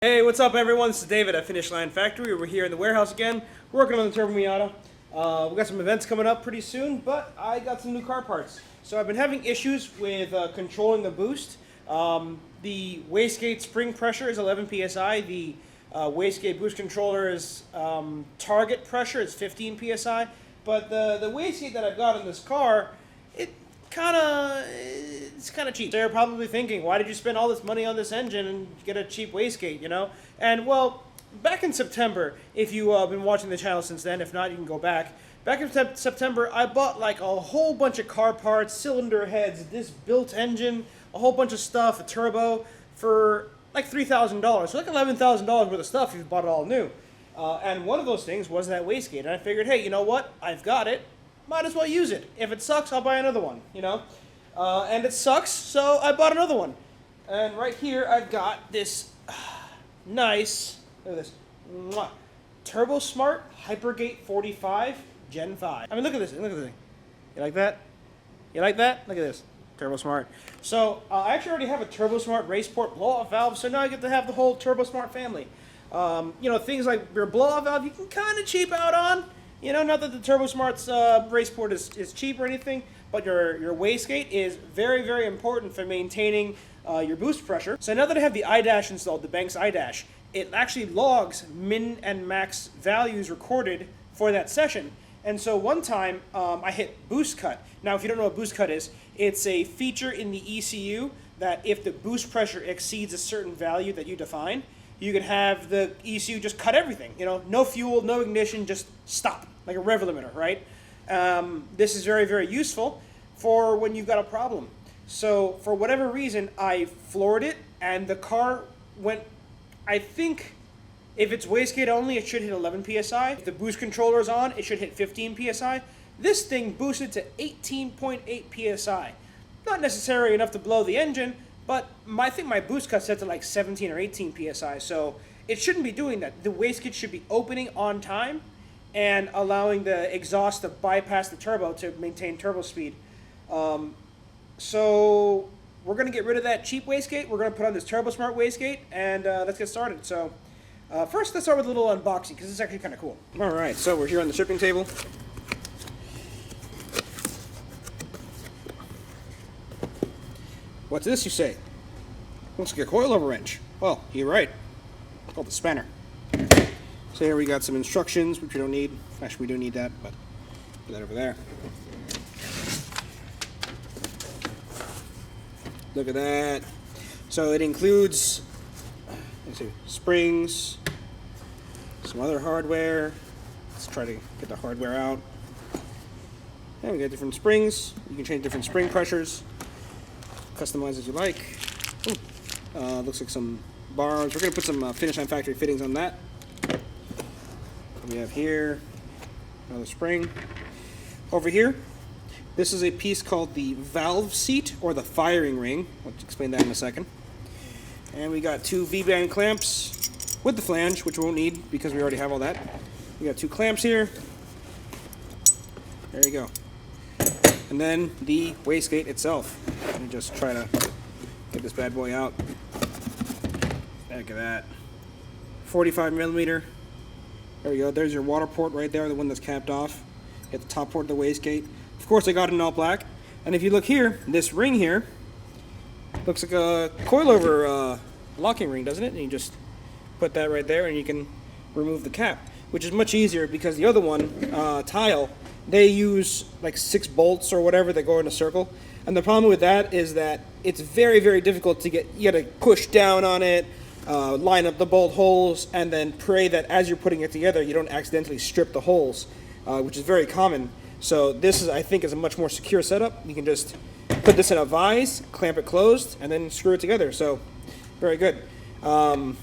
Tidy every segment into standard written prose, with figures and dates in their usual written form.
Hey, what's up everyone? This is David at Finish Line Factory. We're here in the warehouse again, working on the Turbo Miata. We got some events coming up pretty soon, but I got some new car parts. So I've been having issues with controlling the boost. The wastegate spring pressure is 11 psi. The wastegate boost controller is target pressure is 15 psi. But the wastegate that I've got in this car, it's kind of cheap. They're probably thinking, why did you spend all this money on this engine and get a cheap wastegate, you know? And well, back in September, if you've been watching the channel since then, if not, you can go back. Back in September, I bought like a whole bunch of car parts, cylinder heads, this built engine, a whole bunch of stuff, a turbo, for like $3,000. So like $11,000 worth of stuff if you bought it all new. And one of those things was that wastegate. And I figured, hey, you know what? I've got it. Might as well use it. If it sucks, I'll buy another one, you know? And it sucks, so I bought another one. And right here, I've got this nice, look at this, Turbo Smart Hypergate 45 Gen 5. I mean, look at this, look at the thing. You like that? You like that? Look at this, Turbo Smart. So, I actually already have a Turbo Smart Raceport blow-off valve, so now I get to have the whole Turbo Smart family. You know, things like your blow-off valve, you can kind of cheap out on. You know, not that the Turbo Smart's Raceport is cheap or anything, but your wastegate is very, very important for maintaining your boost pressure. So now that I have the iDash installed, the Banks iDash, it actually logs min and max values recorded for that session. And so one time I hit boost cut. Now, if you don't know what boost cut is, it's a feature in the ECU that if the boost pressure exceeds a certain value that you define, you can have the ECU just cut everything. You know, no fuel, no ignition, just stop, like a rev limiter, right? This is very, very useful for when you've got a problem. So for whatever reason, I floored it, and the car went, I think, if it's wastegate only, it should hit 11 psi. If the boost controller is on, it should hit 15 psi. This thing boosted to 18.8 psi. Not necessarily enough to blow the engine, but I think my boost cut set to like 17 or 18 psi, so it shouldn't be doing that. The wastegate should be opening on time and allowing the exhaust to bypass the turbo to maintain turbo speed. So we're going to get rid of that cheap wastegate. We're going to put on this Turbo Smart wastegate, and let's get started. So first, let's start with a little unboxing, because it's actually kind of cool. All right, so we're here on the shipping table. What's this, you say? Looks like a coilover wrench. Well, you're right. It's called the spanner. So here we got some instructions, which we don't need. Actually, we do need that, but put that over there. Look at that. So it includes, let's see, springs, some other hardware. Let's try to get the hardware out. And we got different springs. You can change different spring pressures. Customize as you like. Looks like some bars. We're going to put some Finish Line Factory fittings on that. We have here another spring. Over here, this is a piece called the valve seat or the firing ring. I'll explain that in a second. And we got two V-band clamps with the flange, which we won't need because we already have all that. We got two clamps here. There you go. And then the wastegate itself. Let me just try to get this bad boy out. Look at that. 45 millimeter. There we go. There's your water port right there, the one that's capped off. Get the top port of the wastegate. Of course, I got it in all black. And if you look here, this ring here looks like a coilover locking ring, doesn't it? And you just put that right there, and you can remove the cap, which is much easier because the other one, tile, they use like 6 bolts or whatever that go in a circle. And the problem with that is that it's very, very difficult to get. You got to push down on it, line up the bolt holes, and then pray that as you're putting it together, you don't accidentally strip the holes, which is very common. So this is, I think, is a much more secure setup. You can just put this in a vise, clamp it closed, and then screw it together. So very good. The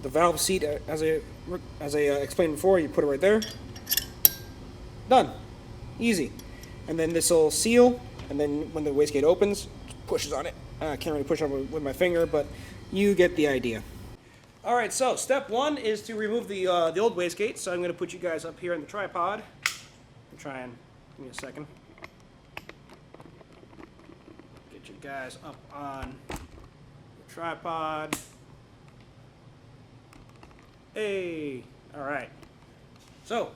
valve seat, as I explained before, you put it right there. Done. Easy. And then this will seal, and then when the wastegate opens, it pushes on it. I can't really push on it with my finger, but you get the idea. All right, so step one is to remove the old wastegate. So I'm going to put you guys up here on the tripod. Try and give me a second. Get you guys up on the tripod. Hey, all right. So,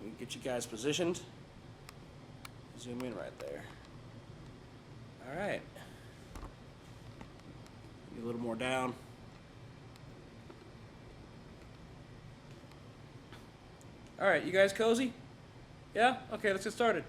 let me get you guys positioned. Zoom in right there. All right. A little more down. All right, you guys cozy? Yeah? Okay, let's get started.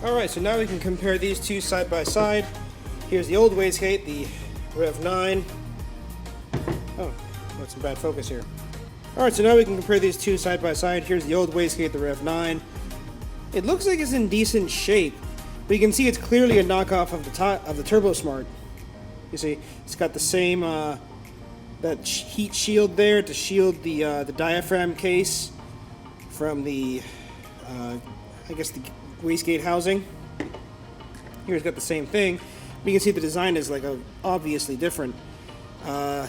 Alright, so now we can compare these two side by side. Here's the old wastegate, the Rev 9. Oh, got some bad focus here. Alright, so now we can compare these two side by side. Here's the old wastegate, the Rev 9. It looks like it's in decent shape, but you can see it's clearly a knockoff of the Turbo Smart. You see, it's got the same that heat shield there to shield the diaphragm case from the I guess the wastegate housing. Here it's got the same thing, but you can see the design is like obviously different. I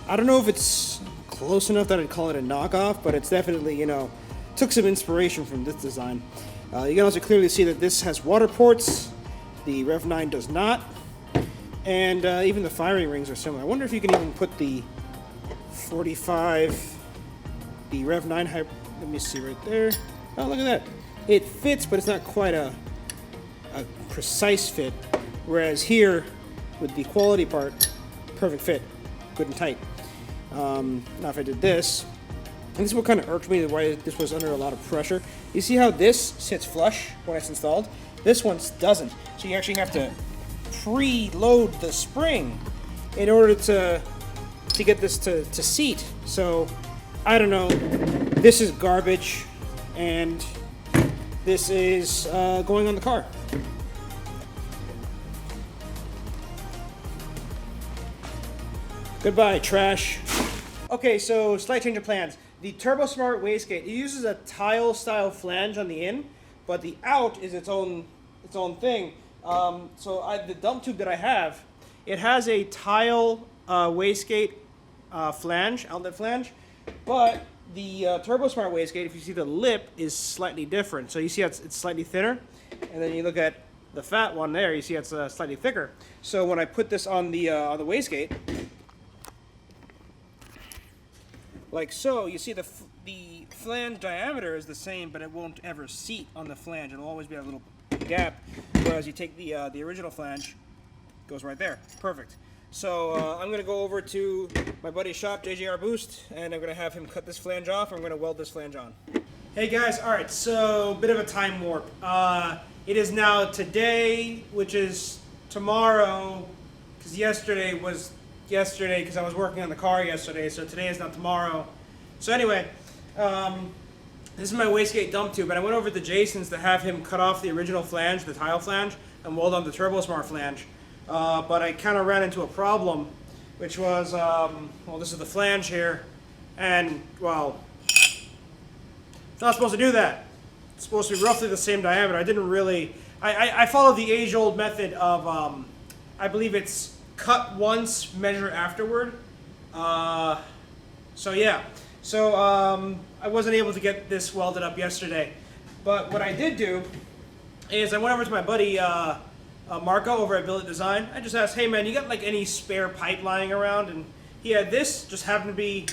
don't know if it's close enough that I'd call it a knockoff, but it's definitely, you know, took some inspiration from this design. You can also clearly see that this has water ports. The Rev 9 does not, and even the firing rings are similar. I wonder if you can even put the 45, the Rev 9 let me see right there. Oh, look at that. It fits, but it's not quite a precise fit. Whereas here, with the quality part, perfect fit, good and tight. Now if I did this, and this is what kind of irked me, why this was under a lot of pressure. You see how this sits flush when it's installed? This one doesn't. So you actually have to pre-load the spring in order to get this to seat. So, I don't know. This is garbage, and this is going on the car. Goodbye, trash. Okay, so slight change of plans. The Turbo Smart wastegate, it uses a tile-style flange on the in, but the out is its own thing. The dump tube that I have, it has a tile wastegate flange, outlet flange, but the Turbo Smart wastegate, if you see the lip, is slightly different. So you see how it's slightly thinner, and then you look at the fat one there, you see it's slightly thicker. So when I put this on the wastegate, like so, you see the flange diameter is the same, but it won't ever seat on the flange. It'll always be a little gap. Whereas you take the original flange, it goes right there, perfect. So I'm going to go over to my buddy's shop, JGR Boost, and I'm going to have him cut this flange off, and I'm going to weld this flange on. Hey guys, alright, so bit of a time warp. It is now today, which is tomorrow, because yesterday was yesterday, because I was working on the car yesterday, so today is not tomorrow. So anyway, this is my wastegate dump tube, and I went over to Jason's to have him cut off the original flange, the tile flange, and weld on the Turbo Smart flange. But I kind of ran into a problem, which was, well, this is the flange here, and, well, it's not supposed to do that. It's supposed to be roughly the same diameter. I didn't really, I followed the age-old method of, I believe it's cut once, measure afterward. So yeah, so I wasn't able to get this welded up yesterday. But what I did do is I went over to my buddy, Marco over at Billet Design. I just asked, hey man, you got like any spare pipe lying around? And he had this, just happened to be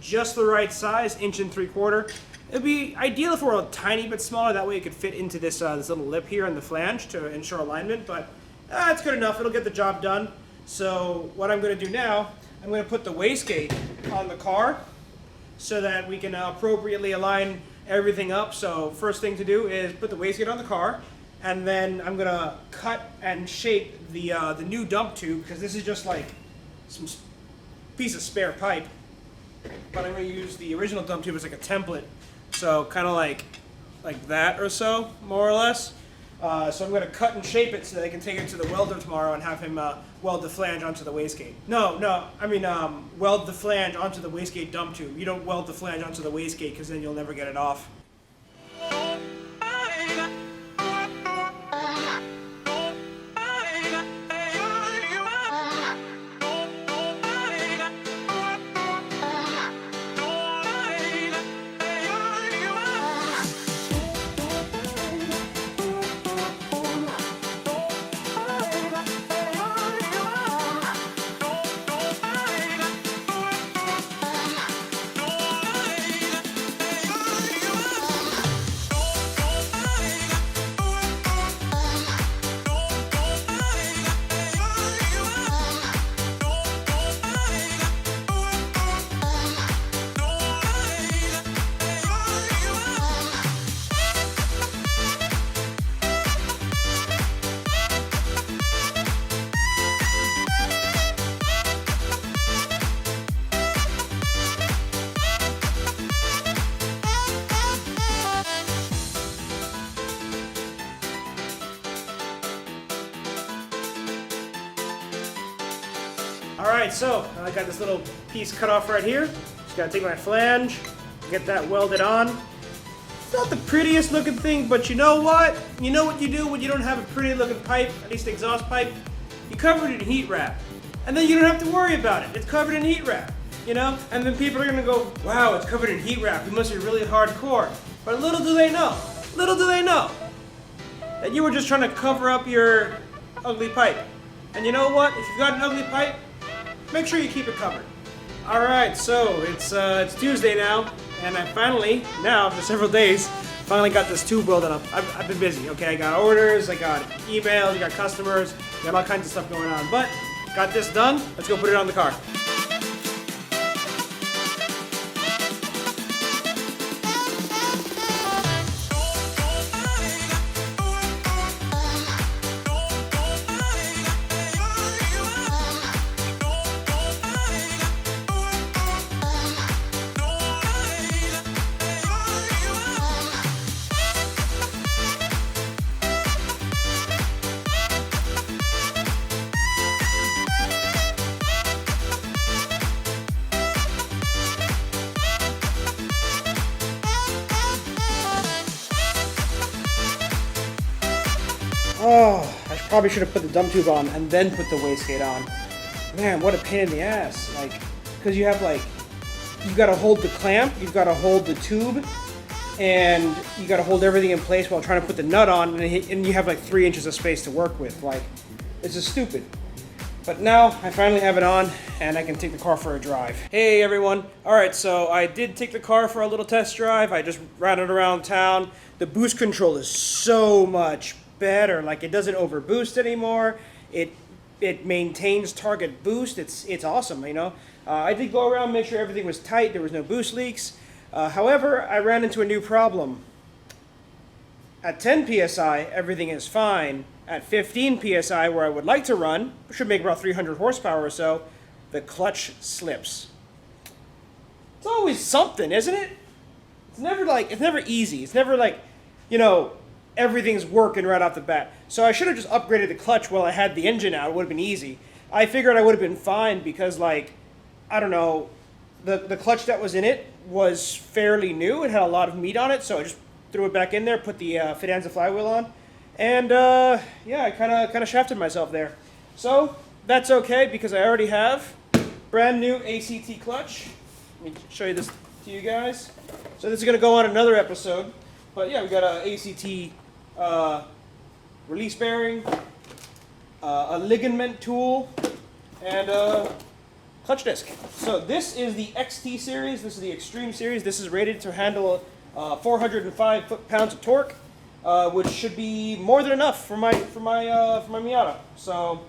just the right size, 1 3/4 inches. It'd be ideal if it were a tiny bit smaller, that way it could fit into this, this little lip here in the flange to ensure alignment, but it's good enough, it'll get the job done. So what I'm going to do now, I'm going to put the wastegate on the car, so that we can appropriately align everything up. So first thing to do is put the wastegate on the car, and then I'm gonna cut and shape the new dump tube, because this is just like some piece of spare pipe. But I'm gonna use the original dump tube as like a template, so kind of like that or so, more or less. So I'm gonna cut and shape it so that I can take it to the welder tomorrow and have him weld the flange onto the wastegate. I mean weld the flange onto the wastegate dump tube. You don't weld the flange onto the wastegate, because then you'll never get it off. Alright, so I got this little piece cut off right here. Just gotta take my flange, get that welded on. It's not the prettiest looking thing, but you know what? You know what you do when you don't have a pretty looking pipe, at least exhaust pipe? You cover it in heat wrap. And then you don't have to worry about it. It's covered in heat wrap, you know? And then people are gonna go, wow, it's covered in heat wrap. It must be really hardcore. But little do they know, that you were just trying to cover up your ugly pipe. And you know what? If you've got an ugly pipe, make sure you keep it covered. Alright, so it's Tuesday now, and I finally, now after several days, finally got this tube welded up. I've been busy, okay? I got orders, I got emails, I got customers, got all kinds of stuff going on. But, got this done, let's go put it on the car. Oh, I probably should have put the dump tube on and then put the wastegate on. Man, what a pain in the ass. Like, because you have like, you've got to hold the clamp, you've got to hold the tube, and you got to hold everything in place while trying to put the nut on, and you have like 3 inches of space to work with. Like, it's just stupid. But now I finally have it on, and I can take the car for a drive. Hey everyone. Alright, so I did take the car for a little test drive. I just ran it around town. The boost control is so much better. Like, it doesn't overboost anymore. It maintains target boost. It's awesome, you know. I did go around, make sure everything was tight. There was no boost leaks. However, I ran into a new problem. At 10 psi, everything is fine. At 15 psi, where I would like to run, should make about 300 horsepower or so, the clutch slips. It's always something, isn't it? It's never easy. It's never like, you know, everything's working right off the bat. So I should have just upgraded the clutch while I had the engine out. It would have been easy. I figured I would have been fine because, like, I don't know, the clutch that was in it was fairly new. It had a lot of meat on it, so I just threw it back in there, put the Fidanza flywheel on, and yeah, I kind of shafted myself there. So that's okay because I already have brand new ACT clutch. Let me show you this to you guys. So this is going to go on another episode, but yeah, we got a ACT release bearing, a ligament tool, and a clutch disc. So this is the XT series. This is the Extreme series. This is rated to handle 405 foot-pounds of torque, which should be more than enough for my Miata. So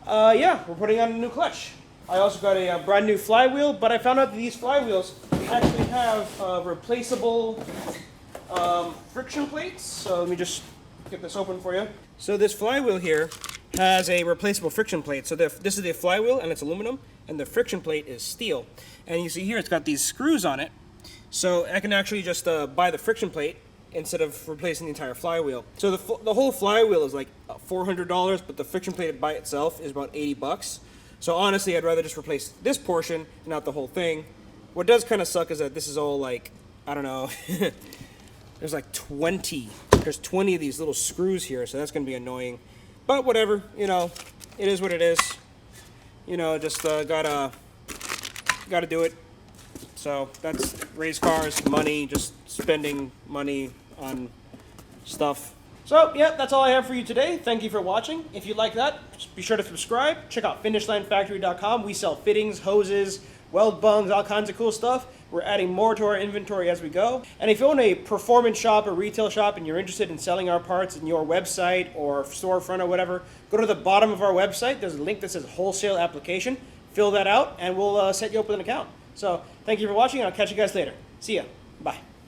yeah, we're putting on a new clutch. I also got a brand new flywheel, but I found out that these flywheels actually have replaceable friction plates. So let me just get this open for you. So this flywheel here has a replaceable friction plate. So this is the flywheel and it's aluminum, and the friction plate is steel. And you see here it's got these screws on it. So I can actually just buy the friction plate instead of replacing the entire flywheel. So the whole flywheel is like $400, but the friction plate by itself is about $80. So honestly, I'd rather just replace this portion, not the whole thing. What does kind of suck is that this is all like, I don't know, there's like 20 of these little screws here, so that's going to be annoying. But whatever, you know, it is what it is. You know, just gotta do it. So that's race cars, money, just spending money on stuff. So, yeah, that's all I have for you today. Thank you for watching. If you like that, just be sure to subscribe. Check out finishlinefactory.com. We sell fittings, hoses, weld bungs, all kinds of cool stuff. We're adding more to our inventory as we go. And if you own a performance shop or retail shop and you're interested in selling our parts in your website or storefront or whatever, go to the bottom of our website. There's a link that says wholesale application. Fill that out and we'll set you up with an account. So, thank you for watching, and I'll catch you guys later. See ya. Bye.